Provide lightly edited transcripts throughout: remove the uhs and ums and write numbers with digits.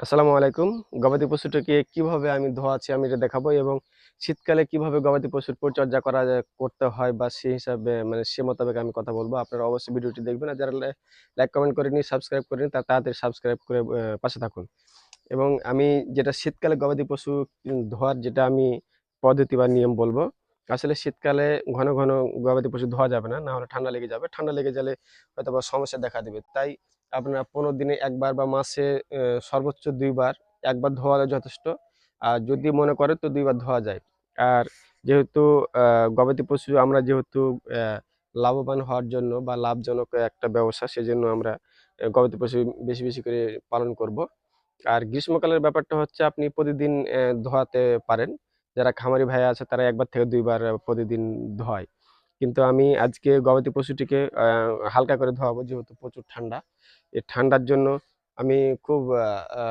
আসসালামু আলাইকুম। গবাদি পশুটাকে কিভাবে আমি ধোয়াচ্ছি আমি এটা দেখাবো এবং শীতকালে কিভাবে গবাদি পশুর পরিচর্যা করতে হয় বা সেই হিসাবে মানে সে মোতাবেক আমি কথা বলবো। আপনারা অবশ্যই ভিডিওটি দেখবেন। আর যারা লাইক কমেন্ট করেনি, সাবস্ক্রাইব করেনি তারা তাড়াতাড়ি সাবস্ক্রাইব করে পাশে থাকুন। এবং আমি যেটা শীতকালে গবাদি পশু ধোয়ার যেটা আমি পদ্ধতি বা নিয়ম বলবো। আসলে শীতকালে ঘন, ঘন গবাদি পশু ধোয়া যাবে না। না হলে ঠান্ডা লেগে যাবে। ঠান্ডা লেগে গেলে হয়তোবা সমস্যা দেখা দিবে। তাই আপনার ১৫ দিনে ১ বার বা মাসে সর্বোচ্চ ২ বার, ১ বার ধোয়ালে যথেষ্ট। আর যদি মনে করে তো ২ বার ধোয়া যায়। আর যেহেতু আ গবাদি পশু আমরা যেহেতু অ্যা লাভবান হওয়ার জন্য বা লাভজনক একটা ব্যবসা সেজন্য আমরা গবাদি পশু বেশি, বেশি করে পালন করব। আর গ্রীষ্মকালের ব্যাপারটা হচ্ছে আপনি প্রতিদিন ধোয়াতে পারেন। যারা খামারি ভাইয়া আছে তারা ১ বার থেকে ২ বার প্রতিদিন ধোয়ায়। কিন্তু আমি আজকে গবাদি পশুটিকে হালকা করে ধোয়াবো যেহেতু প্রচুর ঠান্ডা। এই ঠান্ডার জন্য আমি খুব আ আ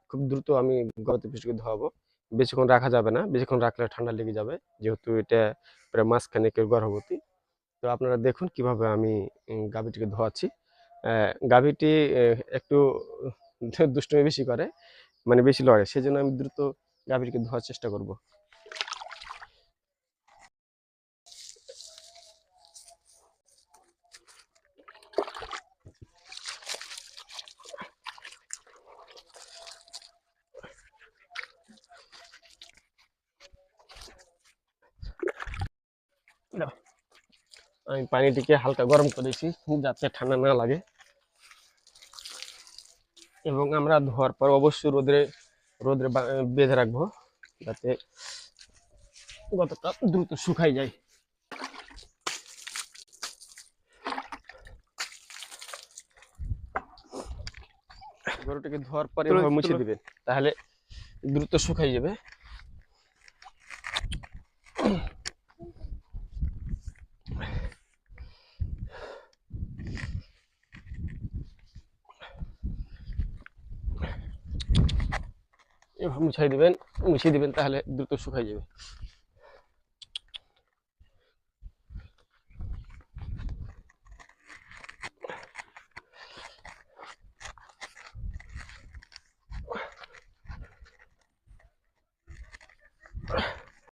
খুব দ্রুত আমি গবাদি পশুকে ধোয়াবো। বেশিক্ষণ রাখা যাবে না। বেশিক্ষণ রাখলে ঠান্ডা লেগে যাবে। যেহেতু এটা প্রায় মাসখানেকের গর্ভবতী। তো আপনারা দেখুন কিভাবে আমি গাভীটিকে ধোয়াচ্ছি। গাভীটি একটু দুষ্টুমি বেশি করে। মানে বেশি লড়ে। সেজন্য আমি দ্রুত গাভীটিকে ধোয়ার চেষ্টা করব। আমি পানিটিকে হালকা গরম করেছি যাতে ঠান্ডা না লাগে এবং আমরা ধোয়ার পর অবশ্যই রোদে বেঁধে রাখবো যাতে গতটা দ্রুত শুকাই যায়। গরুটাকে ধোয়ার পর এভাবে মুছে দিবেন তাহলে দ্রুত শুকাই যাবে। এভাবে মুছিয়ে দিবেন তাহলে দ্রুত শুকাই যাবে।